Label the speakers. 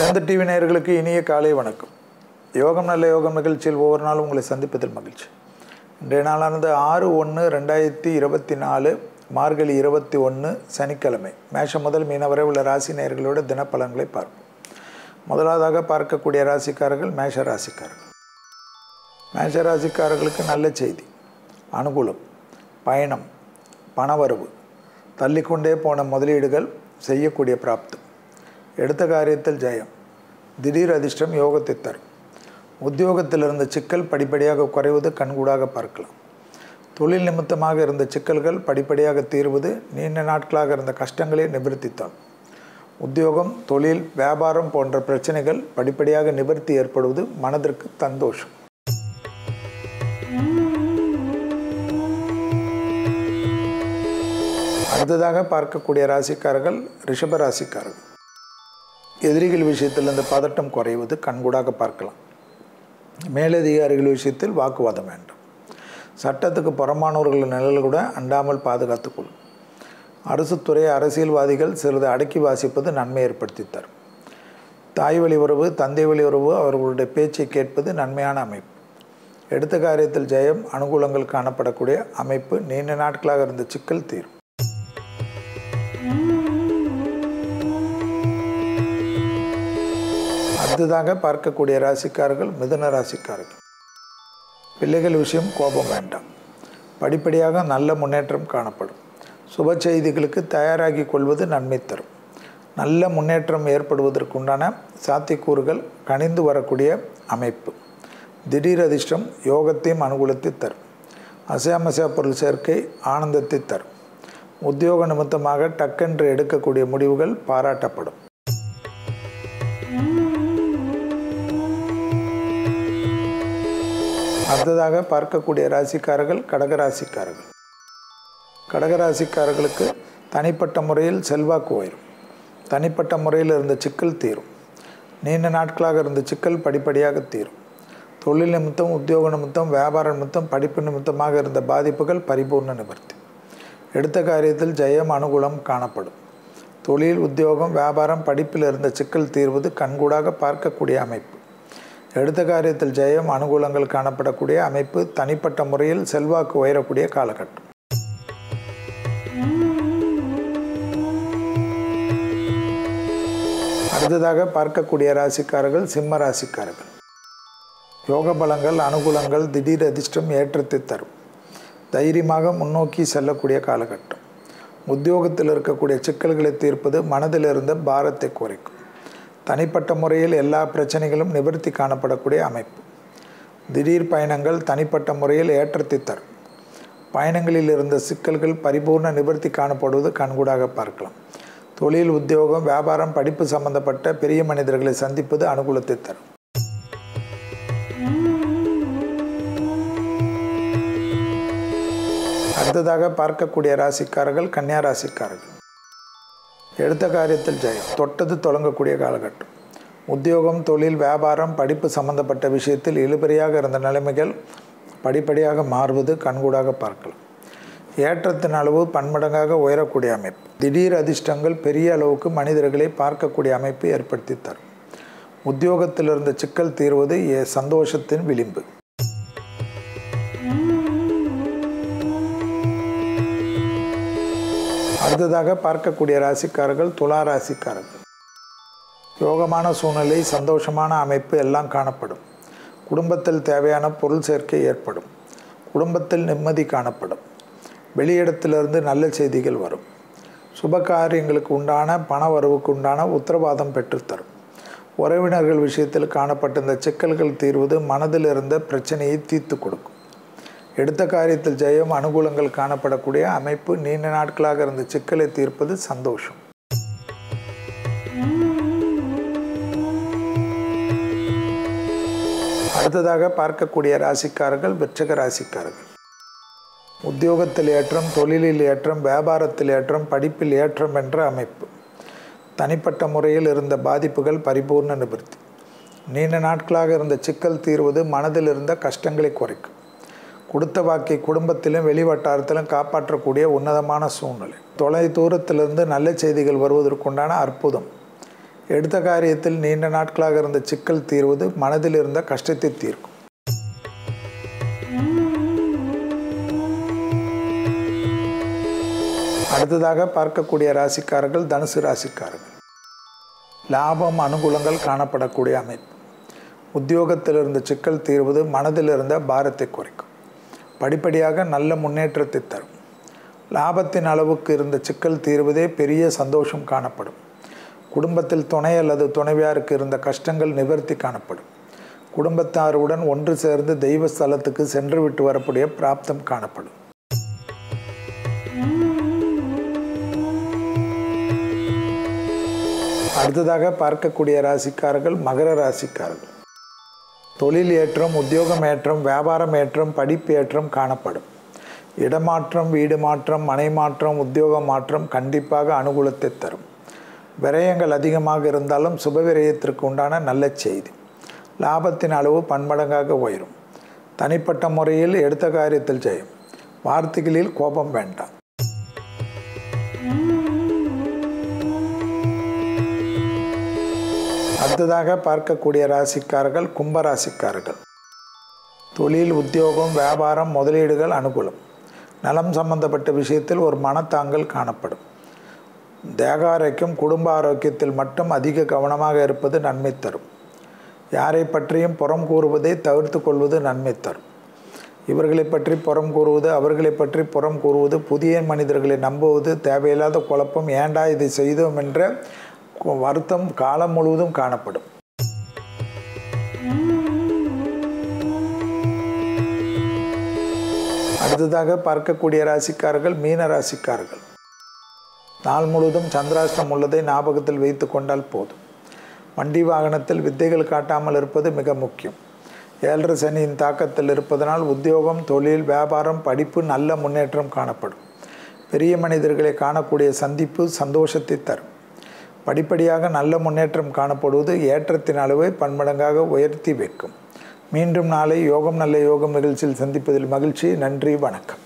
Speaker 1: வேந்தர் டிவி நேயர்களுக்கு இனிய காலை வணக்கம். யோகம் நல்ல யோகம் நிகழ்ச்சியில் ஒவ்வொரு நாளும் உங்களை சந்திப்பதில் மகிழ்ச்சி. இன்றைய நாளானது 6/1/2024 மார்கழி 21 சனிக்கிழமை. மேஷம் முதல் மீன வரை உள்ள ராசி நேயர்களோட தினப்பலன்களை பார்ப்போம். முதலாவதாக பார்க்கக்கூடிய ராசிக்காரர்கள் மேஷ ராசிக்காரர்கள். மேஷ ராசிக்காரர்களுக்கு நல்ல செய்தி, அனுகூலம், பயணம், பணவரவு, தள்ளிக்கொண்டே போன முதலீடுகள் செய்யக்கூடிய பிராப்தம், எடுத்த காரியத்தில் ஜெயம், திடீர் அதிர்ஷ்டம் யோகத்தை தரும். உத்தியோகத்தில் இருந்த சிக்கல் படிப்படியாக குறைவது கண்கூடாக பார்க்கலாம். தொழில் நிமித்தமாக இருந்த சிக்கல்கள் படிப்படியாக தீர்வது நீண்ட நாட்களாக இருந்த கஷ்டங்களை நிவர்த்தித்தால். உத்தியோகம், தொழில், வியாபாரம் போன்ற பிரச்சனைகள் படிப்படியாக நிவர்த்தி ஏற்படுவது மனதிற்கு சந்தோஷம். அடுத்ததாக பார்க்கக்கூடிய ராசிக்காரர்கள் ரிஷப ராசிக்காரர்கள். எதிரிகள் விஷயத்தில் இந்த பதட்டம் குறைவது கண்கூடாக பார்க்கலாம். மேலதிகாரிகள் விஷயத்தில் வாக்குவாதம் வேண்டாம். சட்டத்துக்கு புறமானவர்கள் நிழல் கூட அண்டாமல் பாதுகாத்துக்கொள்ளும். அரசுத்துறை அரசியல்வாதிகள் சிறிது அடக்கி வாசிப்பது நன்மை ஏற்படுத்தி தரும். தாய் வழி உறவு, தந்தை வழி உறவு, அவர்களுடைய பேச்சை கேட்பது நன்மையான அமைப்பு. எடுத்த காரியத்தில் ஜெயம், அனுகூலங்கள் காணப்படக்கூடிய அமைப்பு. நீண்ட நாட்களாக இருந்த சிக்கல் தீரும். அடுத்ததாக பார்க்கக்கூடிய ராசிக்காரர்கள் மிதுன ராசிக்காரர்கள். பிள்ளைகள் விஷயம் கோபம் வேண்டாம். படிப்படியாக நல்ல முன்னேற்றம் காணப்படும். சுப செய்திகளுக்கு தயாராகி கொள்வது நன்மை தரும். நல்ல முன்னேற்றம் ஏற்படுவதற்குண்டான சாத்தியக்கூறுகள் கனிந்து வரக்கூடிய அமைப்பு. திடீர் அதிர்ஷ்டம் யோகத்தையும் அனுகூலத்தை தரும். அசையாமசையா பொருள் சேர்க்கை ஆனந்தத்தை தரும். உத்தியோக நிமித்தமாக டக்கென்று எடுக்கக்கூடிய முடிவுகள் பாராட்டப்படும். அடுத்ததாக பார்க்கக்கூடிய ராசிக்காரர்கள் கடகராசிக்காரர்கள். கடகராசிக்காரர்களுக்கு தனிப்பட்ட முறையில் செல்வாக்கு உயரும். தனிப்பட்ட முறையில் இருந்த சிக்கல் தீரும். நீண்ட நாட்களாக இருந்த சிக்கல் படிப்படியாக தீரும். தொழில் நிமித்தம், உத்தியோக நிமித்தம், வியாபார நிமித்தம், படிப்பு நிமித்தமாக இருந்த பாதிப்புகள் பரிபூர்ண நிவர்த்தி. எடுத்த காரியத்தில் ஜெயம், அனுகூலம் காணப்படும். தொழில், உத்தியோகம், வியாபாரம், படிப்பில் இருந்த சிக்கல் தீர்வது கண்கூடாக பார்க்கக்கூடிய அமைப்பு. எடுத்த காரியத்தில் ஜெயம், அனுகூலங்கள் காணப்படக்கூடிய அமைப்பு. தனிப்பட்ட முறையில் செல்வாக்கு உயரக்கூடிய காலகட்டம். அடுத்ததாக பார்க்கக்கூடிய ராசிக்காரர்கள் சிம்ம ராசிக்காரர்கள். யோக பலங்கள், அனுகூலங்கள், திடீர் அதிர்ஷ்டம் ஏற்றத்தை தரும். தைரியமாக முன்னோக்கி செல்லக்கூடிய காலகட்டம். உத்தியோகத்தில் இருக்கக்கூடிய சிக்கல்களை தீர்ப்பது மனதில் இருந்த பாரத்தை குறைக்கும். தனிப்பட்ட முறையில் எல்லா பிரச்சனைகளும் நிவர்த்தி காணப்படக்கூடிய அமைப்பு. திடீர் பயணங்கள் தனிப்பட்ட முறையில் ஏற்றத்தை தரும். பயணங்களில் இருந்த சிக்கல்கள் பரிபூர்ண நிவர்த்தி காணப்படுவது கண்கூடாக பார்க்கலாம். தொழில், உத்தியோகம், வியாபாரம், படிப்பு சம்பந்தப்பட்ட பெரிய மனிதர்களை சந்திப்பது அனுகூலத்தை தரும். அடுத்ததாக பார்க்கக்கூடிய ராசிக்காரர்கள் கன்னியா ராசிக்காரர்கள். எடுத்த காரியத்தில் ஜெயம், தொட்டது தொடங்கக்கூடிய காலகட்டம். உத்தியோகம், தொழில், வியாபாரம், படிப்பு சம்பந்தப்பட்ட விஷயத்தில் இழுபறியாக இருந்த நிலைமைகள் படிப்படியாக மாறுவது கண்கூடாக பார்க்கலாம். ஏற்றத்தின் அளவு பன்மடங்காக உயரக்கூடிய அமைப்பு. திடீர் அதிர்ஷ்டங்கள் பெரிய அளவுக்கு மனிதர்களை பார்க்கக்கூடிய அமைப்பு ஏற்படுத்தி தரும். உத்தியோகத்தில் இருந்த சிக்கல் தீர்வது சந்தோஷத்தின் விளிம்பு. அடுத்ததாக பார்க்கக்கூடிய ராசிக்காரர்கள் துலா ராசிக்காரர்கள். யோகமான சூழ்நிலை, சந்தோஷமான அமைப்பு எல்லாம் காணப்படும். குடும்பத்தில் தேவையான பொருள் சேர்க்கை ஏற்படும். குடும்பத்தில் நிம்மதி காணப்படும். வெளியிடத்திலிருந்து நல்ல செய்திகள் வரும். சுப காரியங்களுக்கு உண்டான பண வரவுக்கு உண்டான உத்தரவாதம் பெற்றுத்தரும். உறவினர்கள் விஷயத்தில் காணப்பட்ட இந்த சிக்கல்கள் தீர்வது மனதில் இருந்த பிரச்சனையை தீர்த்து கொடுக்கும். எடுத்த காரியத்தில் ஜெயம், அனுகூலங்கள் காணப்படக்கூடிய அமைப்பு. நீண்ட நாட்களாக இருந்த சிக்கலை தீர்ப்பது சந்தோஷம். அடுத்ததாக பார்க்கக்கூடிய ராசிக்காரர்கள் விருச்சிக ராசிக்காரர்கள். உத்தியோகத்தில் ஏற்றம், தொழிலில் ஏற்றம், வியாபாரத்தில் ஏற்றம், படிப்பில் ஏற்றம் என்ற அமைப்பு. தனிப்பட்ட முறையில் இருந்த பாதிப்புகள் பரிபூர்ண நிவர்த்தி. நீண்ட நாட்களாக இருந்த சிக்கல் தீர்வது மனதில் இருந்த கஷ்டங்களை குறைக்கும். கொடுத்த வாக்கை குடும்பத்திலும் வெளிவட்டாரத்திலும் காப்பாற்றக்கூடிய உன்னதமான சூழ்நிலை. தொலை தூரத்திலிருந்து நல்ல செய்திகள் வருவதற்குண்டான அற்புதம். எடுத்த காரியத்தில் நீண்ட நாட்களாக இருந்த சிக்கல் தீர்வது மனதில் இருந்த கஷ்டத்தை தீர்க்கும். அடுத்ததாக பார்க்கக்கூடிய ராசிக்காரர்கள் தனுசு ராசிக்காரர்கள். லாபம் அனுகூலங்கள் காணப்படக்கூடிய அமைப்பு. உத்தியோகத்தில் இருந்த சிக்கல் தீர்வது மனதில் இருந்த பாரத்தை குறைக்கும். படிப்படியாக நல்ல முன்னேற்றத்தை தரும். லாபத்தின் அளவுக்கு இருந்த சிக்கல் தீர்வதே பெரிய சந்தோஷம் காணப்படும். குடும்பத்தில் துணை அல்லது துணைவியாருக்கு இருந்த கஷ்டங்கள் நிவர்த்தி காணப்படும். குடும்பத்தாருடன் ஒன்று சேர்ந்து தெய்வ ஸ்தலத்துக்கு சென்று விட்டு வரக்கூடிய பிராப்தம் காணப்படும். அடுத்ததாக பார்க்கக்கூடிய ராசிக்காரர்கள் மகர ராசிக்காரர்கள். தொழில் ஏற்றம், உத்தியோகம் ஏற்றம், வியாபாரம் ஏற்றம், படிப்பு ஏற்றம் காணப்படும். இடமாற்றம், வீடு மாற்றம், மனை மாற்றம், உத்தியோக மாற்றம் கண்டிப்பாக அனுகூலத்தை தரும். விரயங்கள் அதிகமாக இருந்தாலும் சுப விரயத்திற்கு உண்டான நல்ல செய்தி. லாபத்தின் அளவு பன்மடங்காக உயரும். தனிப்பட்ட முறையில் எடுத்த காரியத்தில் ஜெயம். வார்த்தைகளில் கோபம் வேண்டாம். அடுத்ததாக பார்க்கக்கூடிய ராசிக்காரர்கள் கும்பராசிக்காரர்கள். தொழில், உத்தியோகம், வியாபாரம், முதலீடுகள் அனுகூலம். நலம் சம்பந்தப்பட்ட விஷயத்தில் ஒரு மனத்தாங்கல் காணப்படும். தேக ஆரோக்கியம், குடும்ப ஆரோக்கியத்தில் மட்டும் அதிக கவனமாக இருப்பது நன்மை தரும். யாரை பற்றியும் புறம் கூறுவதை தவிர்த்து கொள்வது நன்மை தரும். இவர்களை பற்றி புறம் கூறுவது, அவர்களை பற்றி புறம் கூறுவது, புதிய மனிதர்களை நம்புவது, தேவையில்லாத குழப்பம், ஏண்டா இதை செய்தோம் என்ற வருத்தம் காலம் முழுவதும் காணப்படும். அடுத்ததாக பார்க்கக்கூடிய ராசிக்காரர்கள் மீன ராசிக்காரர்கள். நாள் முழுவதும் சந்திராஷ்டம் உள்ளதை ஞாபகத்தில் வைத்து கொண்டால் போதும். வண்டி வாகனத்தில் வித்தைகள் காட்டாமல் இருப்பது மிக முக்கியம். 7 சனியின் தாக்கத்தில் இருப்பதனால் உத்தியோகம், தொழில், வியாபாரம், படிப்பு நல்ல முன்னேற்றம் காணப்படும். பெரிய மனிதர்களை காணக்கூடிய சந்திப்பு சந்தோஷத்தை தரும். படிப்படியாக நல்ல முன்னேற்றம் காணப்படுவது ஏற்றத்தின் அளவை பன்மடங்காக உயர்த்தி வைக்கும். மீண்டும் நாளை யோகம் நல்ல யோகம் நிகழ்ச்சியில் சந்திப்பதில் மகிழ்ச்சி. நன்றி, வணக்கம்.